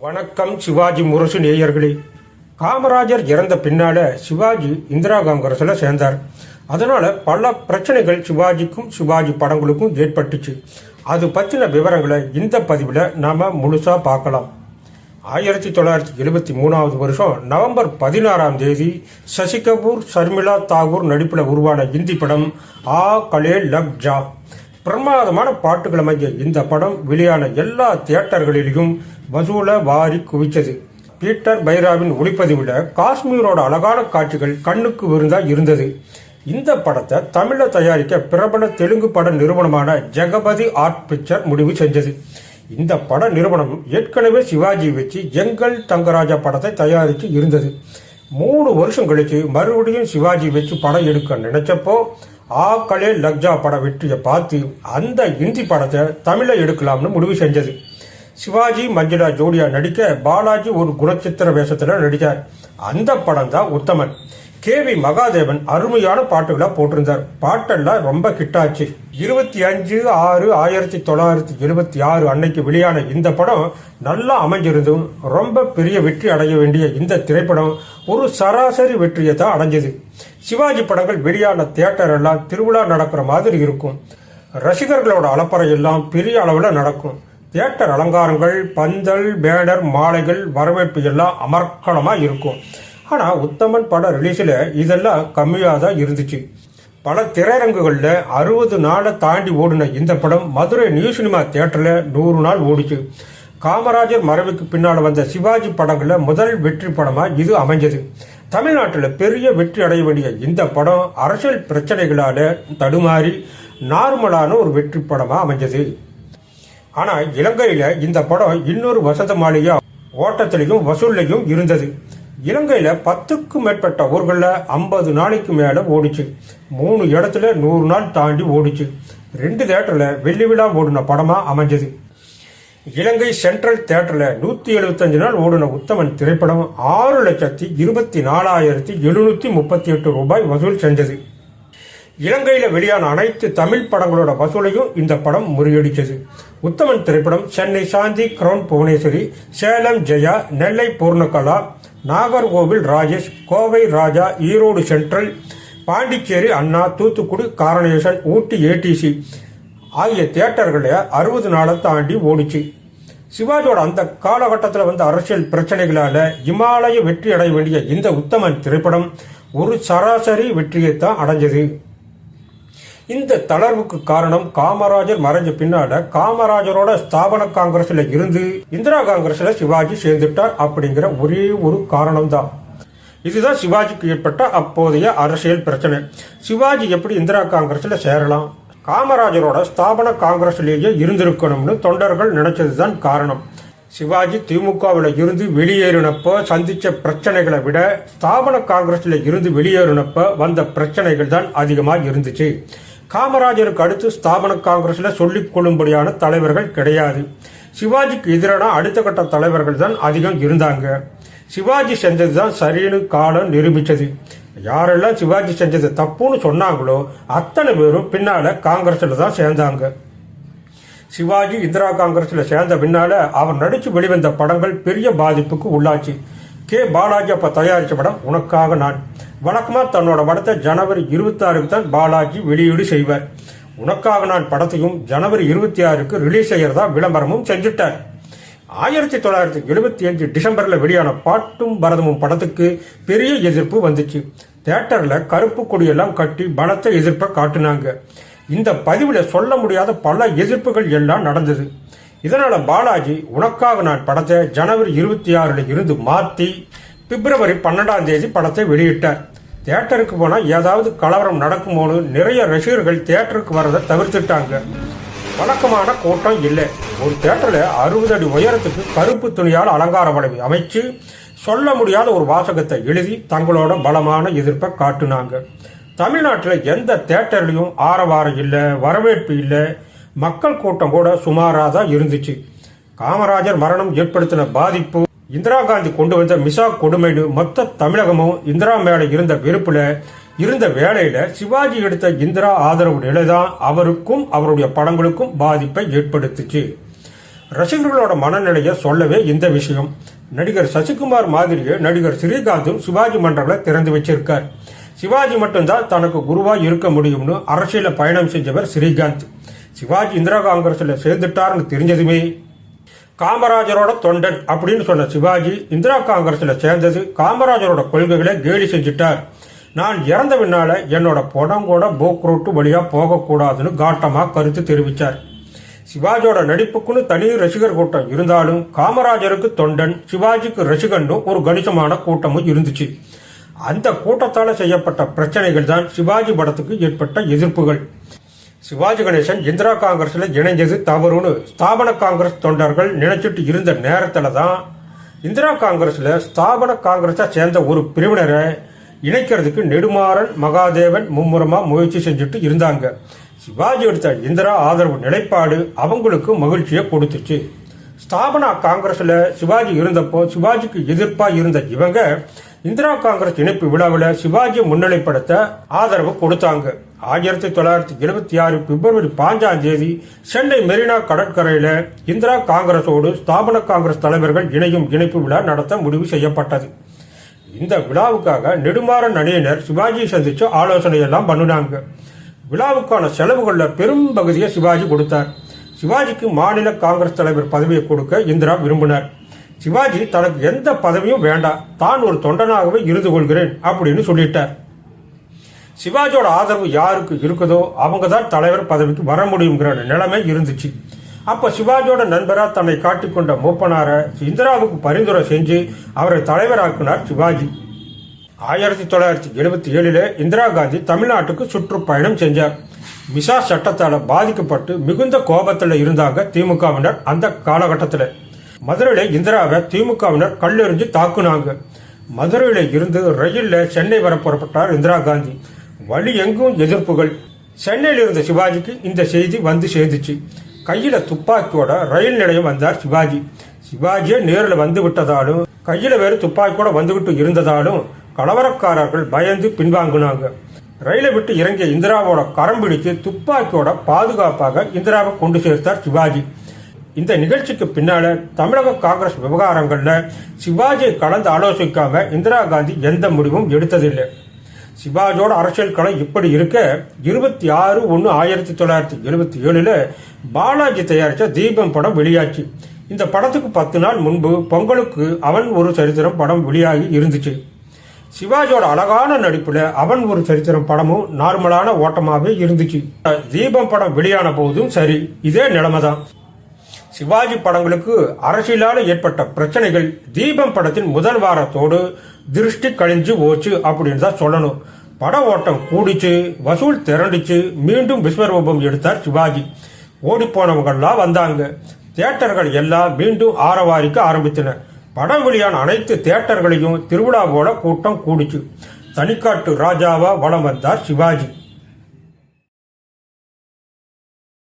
வணக்கம் சிவாஜி முரசு நேயர்களே. காமராஜர் இறந்த பின்னால சிவாஜி இந்திரா காங்கிரஸ்ல சேர்ந்தார். அதனால பல பிரச்சனைகள் சிவாஜிக்கும் சிவாஜி படங்களுக்கும் ஏற்பட்டுச்சு. அது பற்றின விவரங்களை இந்த பதிவில் நாம முழுசா பார்க்கலாம். 1973 வருஷம் நவம்பர் 16 சசி கபூர், ஷர்மிளா தாகூர் நடிப்பில் உருவான இந்தி படம் ஆ கலே லக் ஜா. பிரமாதமான பாட்டுகள் அமைஞ்ச இந்த படம் வெளியான எல்லா தியேட்டர்களிலும் வசூல வாரி குவிச்சது. பீட்டர் பைராவின் ஒளிப்பதிவுல காஷ்மீரோட அழகான காட்சிகள் கண்ணுக்கு விருந்தா இருந்தது. இந்த படத்தை தமிழ தயாரிக்க பிரபல தெலுங்கு பட நிறுவனமான ஜெகபதி ஆர்ட் பிக்சர் முடிவு செஞ்சது. இந்த பட நிறுவனம் ஏற்கனவே சிவாஜி வச்சு எங்கள் தங்கராஜா படத்தை தயாரித்து இருந்தது. 3 வருஷம் கழிச்சு மறுபடியும் சிவாஜி வச்சு படம் எடுக்க நினைச்சப்போ ஆ கலே லக்ஜா பட வெற்றியை பார்த்து அந்த இந்தி படத்தை தமிழ எடுக்கலாம்னு முடிவு செஞ்சது. சிவாஜி மஞ்சுளா ஜோடியா நடிக்க பாலாஜி ஒரு குணச்சித்திர வேஷத்துல நடித்தார். அந்த படம் தான் உத்தமன். KV மகாதேவன் அருமையான பாட்டுகளா போட்டிருந்தார். பாட்டெல்லாம் ரொம்ப ஹிட்டாச்சு. 25/6/1976 அன்னைக்கு வெளியான இந்த படம் நல்லா அமைஞ்சிருந்தும் ரொம்ப பெரிய வெற்றி அடைய வேண்டிய இந்த திரைப்படம் ஒரு சராசரி வெற்றியை தான் அடைஞ்சது. சிவாஜி படங்கள் வெளியான தியேட்டர் எல்லாம் திருவிழா நடக்கிற மாதிரி இருக்கும். ரசிகர்களோட அலப்பறை எல்லாம் பெரிய அளவில் நடக்கும். தியேட்டர் அலங்காரங்கள், பந்தல், பேனர், மாலைகள், வரவேற்பு எல்லாம் அமர்க்களமா இருக்கும். ஆனா உத்தமன் படம் ரிலீஸ்ல இதெல்லாம் கம்மியா தான் இருந்துச்சு. பல திரையரங்குகள்ல 60 நாளை தாண்டி ஓடின இந்த படம் மதுரை நியூ சினிமா தியேட்டர்ல 100 நாள் ஓடிச்சு. காமராஜர் மறைவுக்கு பின்னால் வந்த சிவாஜி படங்கள்ல முதல் வெற்றி படமா இது அமைஞ்சது. தமிழ்நாட்டில் பெரிய வெற்றி அடைய வேண்டிய இந்த படம் அரசியல் பிரச்சனைகளால தடுமாறி நார்மலான ஒரு வெற்றி படமா அமைஞ்சது. ஆனா இலங்கையில இந்த படம் இன்னொரு வசந்த மாளிகை ஓட்டத்திலையும் வசூல்லையும் இருந்தது. இலங்கையில 10க்கும் மேற்பட்ட ஊர்களில் 50 நாளைக்கு மேல ஓடிச்சு. 3 இடத்துல 100 நாள் தாண்டி ஓடிச்சு. 2 தியேட்டர்ல வெள்ளி விழா ஓடின படமா அமைஞ்சது. இலங்கை சென்ட்ரல் தியேட்டர்ல 175 நாள் ஓடின உத்தமன் திரைப்படம் 6,24,738 ரூபாய் வசூல் செஞ்சது. இலங்கையில வெளியான அனைத்து தமிழ் படங்களோட வசூலையும் இந்த படம் முறியடிச்சது. உத்தமன் திரைப்படம் சென்னை சாந்தி கிரவுன் புவனேஸ்வரி, சேலம் ஜெயா, நெல்லை பூர்ணகலா, நாகர்கோவில் ராஜேஷ், கோவை ராஜா, ஈரோடு சென்ட்ரல், பாண்டிச்சேரி அண்ணா, தூத்துக்குடி காரணேசன், ஊட்டி ATC ஆகிய தியேட்டர்களை 60 நாளை தாண்டி ஓடிச்சு. சிவாஜியோட அந்த காலகட்டத்தில் வந்த அரசியல் பிரச்சனைகளால இமாலய வெற்றி அடைய வேண்டிய இந்த உத்தமன் திரைப்படம் ஒரு சராசரி வெற்றியைத்தான் அடைஞ்சது. இந்த தளர்வுக்கு காரணம் காமராஜர் மறைஞ்ச பின்னால காமராஜரோட ஸ்தாபன காங்கிரஸ்ல இருந்து இந்திரா காங்கிரஸ்ல சிவாஜி சேர்ந்துட்டார் அப்படிங்கிற ஒரே ஒரு காரணம் தான். இதுதான் சிவாஜிக்கு ஏற்பட்ட அப்போதைய அரசியல் பிரச்சனை. சிவாஜி எப்படி இந்திரா காங்கிரஸ்ல சேரலாம்? காமராஜரோட ஸ்தாபன காங்கிரஸ்லேயே இருந்திருக்கணும்னு தொண்டர்கள் நினைச்சதுதான் காரணம். சிவாஜி திமுகவில் இருந்து வெளியேறினப்போ சந்திச்ச பிரச்சனைகளை விட ஸ்தாபன காங்கிரஸ்ல இருந்து வெளியேறினப்ப வந்த பிரச்சனைகள் தான் அதிகமாக இருந்துச்சு. காமராஜருக்கு அடுத்து ஸ்தாபன காங்கிரஸ்ல சொல்லிக் கொள்ளும்படியான தலைவர்கள் கிடையாது. சிவாஜிக்கு எதிரான அடுத்த கட்ட தலைவர்கள் தான் அதிகம் இருந்தாங்க. சிவாஜி செஞ்சது தான் சரின்னு காலம் நிரூபிச்சது. யாரெல்லாம் சிவாஜி செஞ்சது தப்புன்னு சொன்னாங்களோ அத்தனை பேரும் பின்னால காங்கிரஸ்ல தான் சேர்ந்தாங்க. சிவாஜி இந்திரா காங்கிரஸ்ல சேர்ந்த பின்னால அவர் நடிச்சு வெளிவந்த படங்கள் பெரிய பாதிப்புக்கு உள்ளாச்சு. பாலாஜி அப்ப தயாரிச்ச படம் உனக்காக நான். வழக்கமா தன்னோட படத்தை ஜனவரி 26க்கு தான் பாலாஜி வெளியீடு செய்வார். உனக்காக நான் படத்தையும் ஜனவரி 26க்கு ரிலீஸ் செய்யறதா விளம்பரமும் செஞ்சுட்டார். 1975 டிசம்பர்ல வெளியான பாட்டும் பரதமும் படத்துக்கு பெரிய எதிர்ப்பு வந்துச்சு. தியேட்டர்ல கருப்பு கொடியெல்லாம் கட்டி பலத்த எதிர்ப்பை காட்டுனாங்க. இந்த பதிவுல சொல்ல முடியாத பல எதிர்ப்புகள் எல்லாம் நடந்தது. இதனால பாலாஜி உனக்காக நான் படத்தை ஜனவரி 26ல இருந்து மாத்தி பிப்ரவரி 12 படத்தை வெளியிட்டார். தியேட்டருக்கு போனா ஏதாவது கலவரம் நடக்குமோன்னு நிறைய ரசிகர்கள் தியேட்டருக்கு வரதை தவிர்த்துட்டாங்க. வழக்கமான கூட்டம் இல்லை. ஒரு தியேட்டர்ல 60 அடி உயரத்துக்கு கருப்பு துணியால் அலங்கார வளைவு அமைச்சு சொல்ல முடியாத ஒரு வாசகத்தை எழுதி தங்களோட பலமான எதிர்ப்பை காட்டுனாங்க. தமிழ்நாட்டில் எந்த தியேட்டர்லையும் ஆரவாரம் இல்லை, வரவேற்பு இல்லை, மக்கள் கூட்டம் கூட சுமாராக தான் இருந்துச்சு. காமராஜர் மரணம் ஏற்படுத்தின பாதிப்பு, இந்திரா காந்தி கொண்டு வந்த மிசா கொடுமைன்னு மொத்த தமிழகமும் இந்திரா மேல இருந்த வெறுப்புல இருந்த வேளையில சிவாஜி எடுத்த இந்திரா ஆதரவு நிலைதான் அவருக்கும் அவருடைய படங்களுக்கும் பாதிப்பை ஏற்படுத்துச்சு. ரசிகர்களோட மனநிலையை சொல்லவே இந்த விஷயம். நடிகர் சசிகுமார் மாதிரியே நடிகர் ஸ்ரீகாந்தும் சிவாஜி மன்றங்களை திறந்து வச்சிருக்கார். சிவாஜி மட்டும்தான் தனக்கு குருவா இருக்க முடியும்னு அரசியல பயணம் செஞ்சவர் ஸ்ரீகாந்த். சிவாஜி இந்திரா காங்கிரஸ்ல சேர்ந்துட்டார்னு தெரிஞ்சதுமே காமராஜரோட தொண்டன் அப்படின்னு சொன்ன சிவாஜி இந்திரா காங்கிரஸ்ல சேர்ந்தது காமராஜரோட கொள்கைகளை கேலி செஞ்சுட்டார். நான் இறந்த பின்னால என்னோட படம் கூட போக் ரோட்டு வழியா போகக்கூடாதுன்னு காட்டமா கருத்து தெரிவித்தார். சிவாஜியோட நடிப்புக்குன்னு தனி ரசிகர் கூட்டம் இருந்தாலும் காமராஜருக்கு தொண்டன், சிவாஜிக்கு ரசிகன்னு ஒரு கணிசமான கூட்டமும் இருந்துச்சு. அந்த கூட்டத்தால செய்யப்பட்ட பிரச்சனைகள் தான் சிவாஜி படத்துக்கு ஏற்பட்ட எதிர்ப்புகள். சிவாஜி கணேசன் இந்திரா காங்கிரஸ்ல இணைஞ்சது தவறுன்னு ஸ்தாபன காங்கிரஸ் தொண்டர்கள் நினைச்சிட்டு இருந்த நேரத்துல தான் இந்திரா காங்கிரஸ்ல ஸ்தாபன காங்கிரஸா சேர்ந்த ஒரு பிரிவினரை இணைக்கிறதுக்கு நெடுமாறன், மகாதேவன் மும்முரமா முயற்சி செஞ்சுட்டு இருந்தாங்க. சிவாஜி எடுத்த இந்திரா ஆதரவு நிலைப்பாடு அவங்களுக்கு மகிழ்ச்சியை கொடுத்துச்சு. ஸ்தாபனா காங்கிரஸ்ல சிவாஜி இருந்தப்போ சிவாஜிக்கு எதிர்ப்பா இருந்த இவங்க இந்திரா காங்கிரஸ் இணைப்பு விழாவில் சிவாஜி முன்னிலைப்படுத்த ஆதரவு கொடுத்தாங்க. 1976 பிப்ரவரி 5 சென்னை மெரினா கடற்கரையில இந்திரா காங்கிரஸோடு ஸ்தாபன காங்கிரஸ் தலைவர்கள் இணையும் இணைப்பு விழா நடத்த முடிவு செய்யப்பட்டது. இந்த விழாவுக்காக நெடுமாறன் அணியினர் சிவாஜியை சந்திச்சு ஆலோசனை எல்லாம் பண்ணினாங்க. விழாவுக்கான செலவுகள்ல பெரும் பகுதியை சிவாஜி கொடுத்தார். சிவாஜிக்கு மாநில காங்கிரஸ் தலைவர் பதவியை கொடுக்க இந்திரா விரும்பினார். சிவாஜி தனக்கு எந்த பதவியும் வேண்டாம், தான் ஒரு தொண்டனாகவே இருந்து கொள்கிறேன் அப்படின்னு சொல்லிட்டார். சிவாஜியோட ஆதரவு யாருக்கு இருக்குதோ அவங்க தான் தலைவர் பதவிக்கு வர முடியுங்கிற நிலைமை இருந்துச்சு. அப்ப சிவாஜியோட நண்பரா தன்னை காட்டிக்கொண்ட மூப்பனார இந்திராவுக்கு பரிந்துரை செஞ்சு அவரை தலைவராக்கினார் சிவாஜி. 1977 இந்திரா காந்தி தமிழ்நாட்டுக்கு சுற்றுப்பயணம் செஞ்சார். மிசா சட்டத்தால பாதிக்கப்பட்டு மிகுந்த கோபத்துல இருந்தாங்க திமுகவினர். அந்த காலகட்டத்தில் மதுரையில இந்திராவை திமுகவினர் கல்லெறிஞ்சு தாக்குனாங்க. மதுரையில இருந்து ரயில்ல சென்னை வர புறப்பட்டார் இந்திரா காந்தி. வழி எங்கும் எதிர்ப்புகள். சென்னையில் இருந்த சிவாஜிக்கு இந்த செய்தி வந்து சேர்ந்துச்சு. கையில துப்பாக்கியோட ரயில் நிலையம் வந்தார் சிவாஜி. சிவாஜியே நேரில் வந்து விட்டதாலும் கையில வேறு துப்பாக்கியோட வந்துகிட்டு இருந்ததாலும் கலவரக்காரர்கள் பயந்து பின்வாங்கினாங்க. ரயிலை விட்டு இறங்கிய இந்திராவோட கரம் பிடித்து துப்பாக்கியோட பாதுகாப்பாக இந்திராவை கொண்டு சேர்த்தார் சிவாஜி. இந்த நிகழ்ச்சிக்கு பின்னால தமிழக காங்கிரஸ் விவகாரங்கள்ல சிவாஜியை கலந்து ஆலோசிக்காம இந்திரா காந்தி எந்த முடிவும் எடுத்ததில்லை. சிவாஜியோட அரசியல் களம் இப்படி இருக்க 26/1/1977 பாலாஜி தயாரிச்ச தீபம் படம் வெளியாச்சு. இந்த படத்துக்கு 10 நாள் முன்பு பொங்கலுக்கு அவன் ஒரு சரித்திரம் படம் வெளியாகி இருந்துச்சு. சிவாஜியோட அழகான நடிப்புல அவன் ஒரு சரித்திரம் படமும் நார்மலான ஓட்டமாவே இருந்துச்சு. தீபம் படம் வெளியான போதும் சரி இதே நிலைமைதான். சிவாஜி படங்களுக்கு அரசியலால ஏற்பட்ட பிரச்சனைகள் தீபம் படத்தின் முதல் வாரத்தோடு திருஷ்டி கழிஞ்சு போச்சு அப்படின்னு தான் சொல்லணும். பட ஓட்டம் கூடிச்சு, வசூல் திரண்டுச்சு. மீண்டும் விஸ்வரூபம் எடுத்தார் சிவாஜி. ஓடி போனவங்கள்லாம் வந்தாங்க. தியேட்டர்கள் எல்லாம் மீண்டும் ஆரவாரிக்க ஆரம்பித்தன. படம் வெளியான அனைத்து தியேட்டர்களையும் திருவிழா போல கூட்டம் கூடிச்சு. தனிக்காட்டு ராஜாவா வலம் வந்தார் சிவாஜி.